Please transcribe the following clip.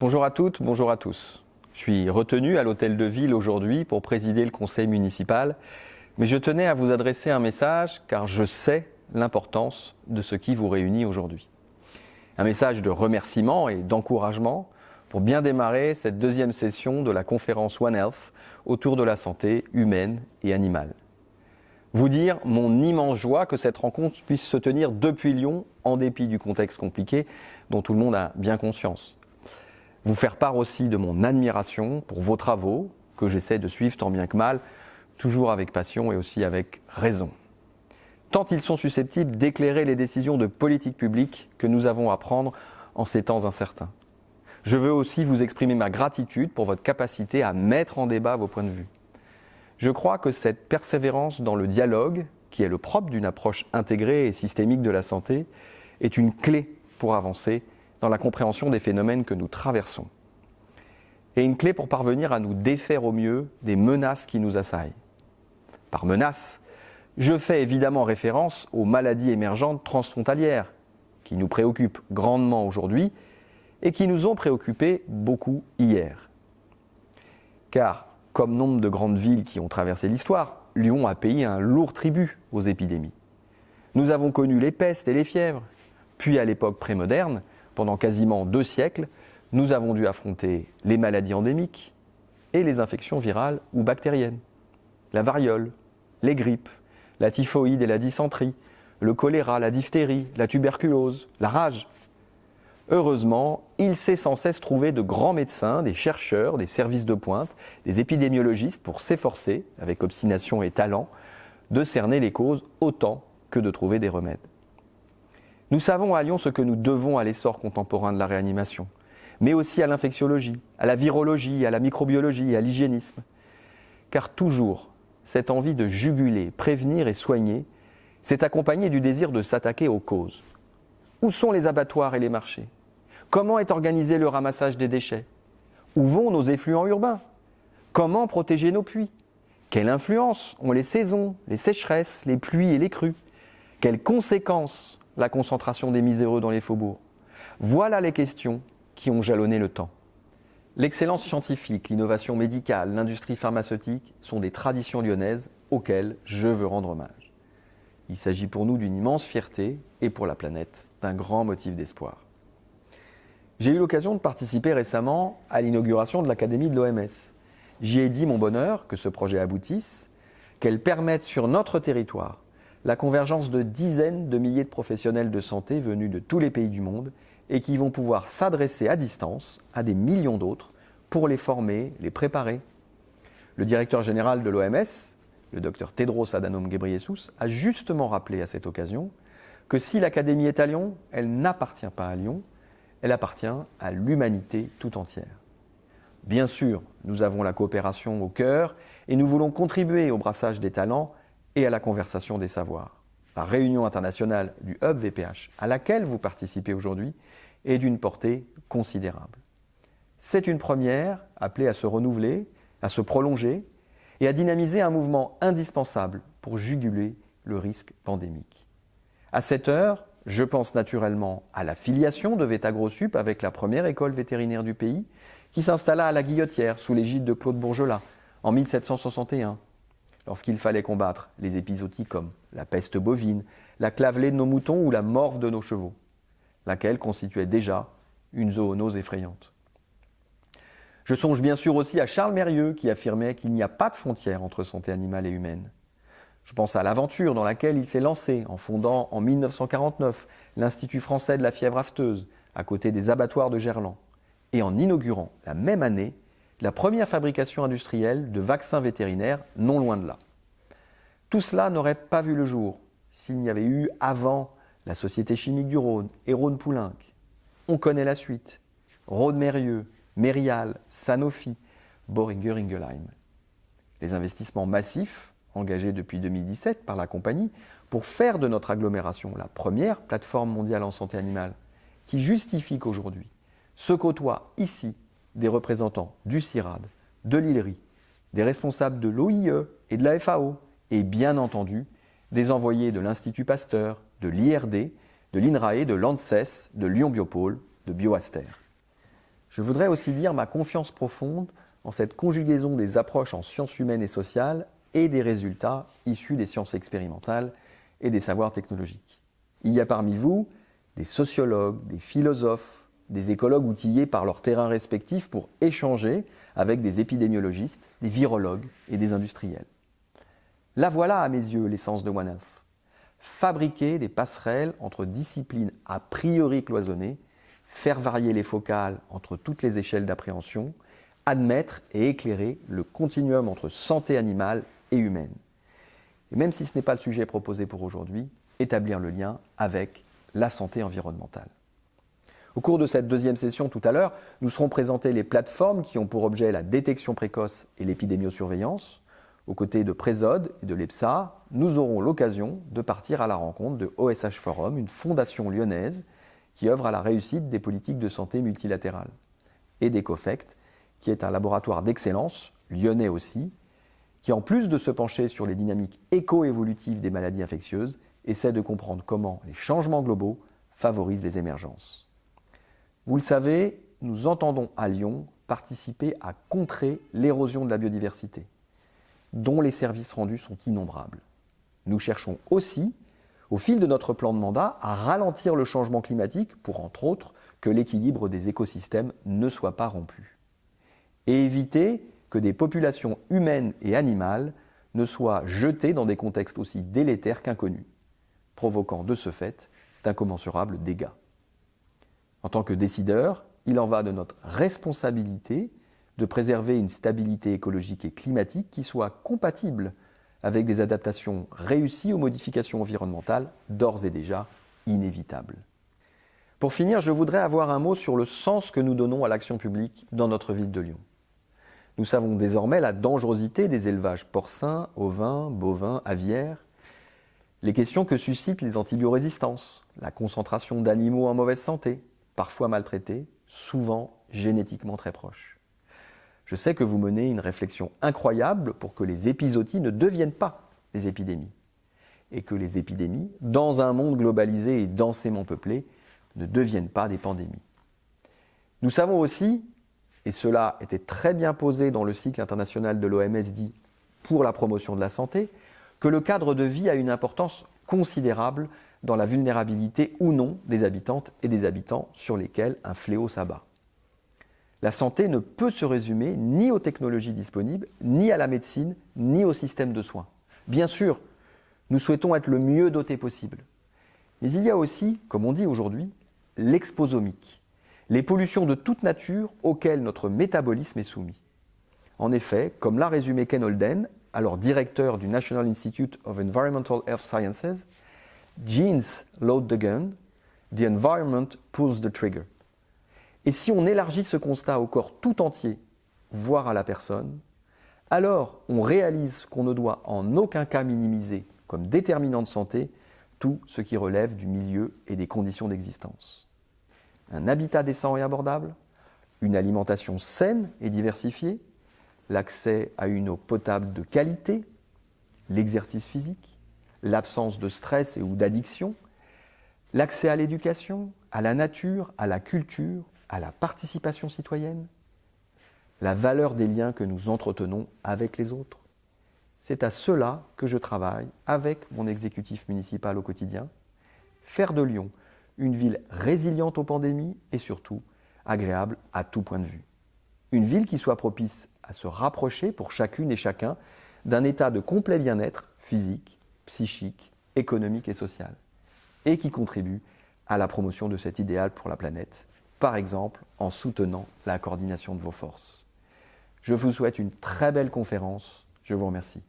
Bonjour à toutes, bonjour à tous. Je suis retenu à l'hôtel de ville aujourd'hui pour présider le conseil municipal, mais je tenais à vous adresser un message car je sais l'importance de ce qui vous réunit aujourd'hui. Un message de remerciement et d'encouragement pour bien démarrer cette deuxième session de la conférence One Health autour de la santé humaine et animale. Vous dire mon immense joie que cette rencontre puisse se tenir depuis Lyon en dépit du contexte compliqué dont tout le monde a bien conscience. Vous faire part aussi de mon admiration pour vos travaux, que j'essaie de suivre tant bien que mal, toujours avec passion et aussi avec raison. Tant ils sont susceptibles d'éclairer les décisions de politique publique que nous avons à prendre en ces temps incertains. Je veux aussi vous exprimer ma gratitude pour votre capacité à mettre en débat vos points de vue. Je crois que cette persévérance dans le dialogue, qui est le propre d'une approche intégrée et systémique de la santé, est une clé pour avancer dans la compréhension des phénomènes que nous traversons. Et une clé pour parvenir à nous défaire au mieux des menaces qui nous assaillent. Par menaces, je fais évidemment référence aux maladies émergentes transfrontalières, qui nous préoccupent grandement aujourd'hui et qui nous ont préoccupés beaucoup hier. Car, comme nombre de grandes villes qui ont traversé l'histoire, Lyon a payé un lourd tribut aux épidémies. Nous avons connu les pestes et les fièvres, puis à l'époque prémoderne, pendant quasiment 2 siècles, nous avons dû affronter les maladies endémiques et les infections virales ou bactériennes. La variole, les grippes, la typhoïde et la dysenterie, le choléra, la diphtérie, la tuberculose, la rage. Heureusement, il s'est sans cesse trouvé de grands médecins, des chercheurs, des services de pointe, des épidémiologistes pour s'efforcer, avec obstination et talent, de cerner les causes autant que de trouver des remèdes. Nous savons à Lyon ce que nous devons à l'essor contemporain de la réanimation, mais aussi à l'infectiologie, à la virologie, à la microbiologie et à l'hygiénisme. Car toujours, cette envie de juguler, prévenir et soigner s'est accompagnée du désir de s'attaquer aux causes. Où sont les abattoirs et les marchés? Comment est organisé le ramassage des déchets? Où vont nos effluents urbains? Comment protéger nos puits? Quelle influence ont les saisons, les sécheresses, les pluies et les crues? Quelles conséquences la concentration des miséreux dans les faubourgs? Voilà les questions qui ont jalonné le temps. L'excellence scientifique, l'innovation médicale, l'industrie pharmaceutique sont des traditions lyonnaises auxquelles je veux rendre hommage. Il s'agit pour nous d'une immense fierté et pour la planète d'un grand motif d'espoir. J'ai eu l'occasion de participer récemment à l'inauguration de l'Académie de l'OMS. J'y ai dit mon bonheur que ce projet aboutisse, qu'elle permette sur notre territoire la convergence de dizaines de milliers de professionnels de santé venus de tous les pays du monde et qui vont pouvoir s'adresser à distance à des millions d'autres pour les former, les préparer. Le directeur général de l'OMS, le Dr Tedros Adhanom Ghebreyesus, a justement rappelé à cette occasion que si l'Académie est à Lyon, elle n'appartient pas à Lyon, elle appartient à l'humanité tout entière. Bien sûr, nous avons la coopération au cœur et nous voulons contribuer au brassage des talents et à la conversation des savoirs. La réunion internationale du Hub VPH, à laquelle vous participez aujourd'hui, est d'une portée considérable. C'est une première appelée à se renouveler, à se prolonger et à dynamiser un mouvement indispensable pour juguler le risque pandémique. À cette heure, je pense naturellement à la filiation de VetaGrossup avec la première école vétérinaire du pays qui s'installa à la Guillotière sous l'égide de Claude Bourgelat en 1761. Lorsqu'il fallait combattre les épizooties comme la peste bovine, la clavelée de nos moutons ou la morve de nos chevaux, laquelle constituait déjà une zoonose effrayante. Je songe bien sûr aussi à Charles Mérieux qui affirmait qu'il n'y a pas de frontière entre santé animale et humaine. Je pense à l'aventure dans laquelle il s'est lancé en fondant en 1949 l'Institut français de la fièvre afteuse à côté des abattoirs de Gerland et en inaugurant la même année la première fabrication industrielle de vaccins vétérinaires non loin de là. Tout cela n'aurait pas vu le jour s'il n'y avait eu avant la Société chimique du Rhône et Rhône-Poulenc. On connaît la suite. Rhône-Mérieux, Mérial, Sanofi, Boehringer Ingelheim. Les investissements massifs engagés depuis 2017 par la compagnie pour faire de notre agglomération la première plateforme mondiale en santé animale qui justifie qu'aujourd'hui se côtoient ici des représentants du CIRAD, de l'ILRI, des responsables de l'OIE et de la FAO, et bien entendu des envoyés de l'Institut Pasteur, de l'IRD, de l'INRAE, de l'ANSES, de Lyon Biopôle, de BioAster. Je voudrais aussi dire ma confiance profonde en cette conjugaison des approches en sciences humaines et sociales et des résultats issus des sciences expérimentales et des savoirs technologiques. Il y a parmi vous des sociologues, des philosophes, des écologues outillés par leurs terrains respectifs pour échanger avec des épidémiologistes, des virologues et des industriels. Là voilà à mes yeux l'essence de One Health. Fabriquer des passerelles entre disciplines a priori cloisonnées, faire varier les focales entre toutes les échelles d'appréhension, admettre et éclairer le continuum entre santé animale et humaine. Et même si ce n'est pas le sujet proposé pour aujourd'hui, établir le lien avec la santé environnementale. Au cours de cette deuxième session tout à l'heure, nous serons présentés les plateformes qui ont pour objet la détection précoce et l'épidémiosurveillance. Aux côtés de Présode et de l'EPSA, nous aurons l'occasion de partir à la rencontre de OSH Forum, une fondation lyonnaise qui œuvre à la réussite des politiques de santé multilatérales, et d'Ecofect, qui est un laboratoire d'excellence, lyonnais aussi, qui en plus de se pencher sur les dynamiques éco-évolutives des maladies infectieuses, essaie de comprendre comment les changements globaux favorisent les émergences. Vous le savez, nous entendons à Lyon participer à contrer l'érosion de la biodiversité, dont les services rendus sont innombrables. Nous cherchons aussi, au fil de notre plan de mandat, à ralentir le changement climatique pour, entre autres, que l'équilibre des écosystèmes ne soit pas rompu. Et éviter que des populations humaines et animales ne soient jetées dans des contextes aussi délétères qu'inconnus, provoquant de ce fait d'incommensurables dégâts. En tant que décideurs, il en va de notre responsabilité de préserver une stabilité écologique et climatique qui soit compatible avec des adaptations réussies aux modifications environnementales d'ores et déjà inévitables. Pour finir, je voudrais avoir un mot sur le sens que nous donnons à l'action publique dans notre ville de Lyon. Nous savons désormais la dangerosité des élevages porcins, ovins, bovins, aviaires, les questions que suscitent les antibiorésistances, la concentration d'animaux en mauvaise santé, parfois maltraités, souvent génétiquement très proches. Je sais que vous menez une réflexion incroyable pour que les épizooties ne deviennent pas des épidémies, et que les épidémies, dans un monde globalisé et densément peuplé, ne deviennent pas des pandémies. Nous savons aussi, et cela était très bien posé dans le cycle international de l'OMS dit pour la promotion de la santé, que le cadre de vie a une importance considérable dans la vulnérabilité ou non des habitantes et des habitants sur lesquels un fléau s'abat. La santé ne peut se résumer ni aux technologies disponibles, ni à la médecine, ni au système de soins. Bien sûr, nous souhaitons être le mieux dotés possible. Mais il y a aussi, comme on dit aujourd'hui, l'exposomique, les pollutions de toute nature auxquelles notre métabolisme est soumis. En effet, comme l'a résumé Ken Holden, alors directeur du National Institute of Environmental Health Sciences, genes load the gun, the environment pulls the trigger. Et si on élargit ce constat au corps tout entier, voire à la personne, alors on réalise qu'on ne doit en aucun cas minimiser comme déterminant de santé tout ce qui relève du milieu et des conditions d'existence. Un habitat décent et abordable, une alimentation saine et diversifiée, l'accès à une eau potable de qualité, l'exercice physique, l'absence de stress et ou d'addiction, l'accès à l'éducation, à la nature, à la culture, à la participation citoyenne, la valeur des liens que nous entretenons avec les autres. C'est à cela que je travaille avec mon exécutif municipal au quotidien, faire de Lyon une ville résiliente aux pandémies et surtout agréable à tout point de vue. Une ville qui soit propice à se rapprocher pour chacune et chacun d'un état de complet bien-être physique, psychique, économique et social, et qui contribue à la promotion de cet idéal pour la planète, par exemple en soutenant la coordination de vos forces. Je vous souhaite une très belle conférence. Je vous remercie.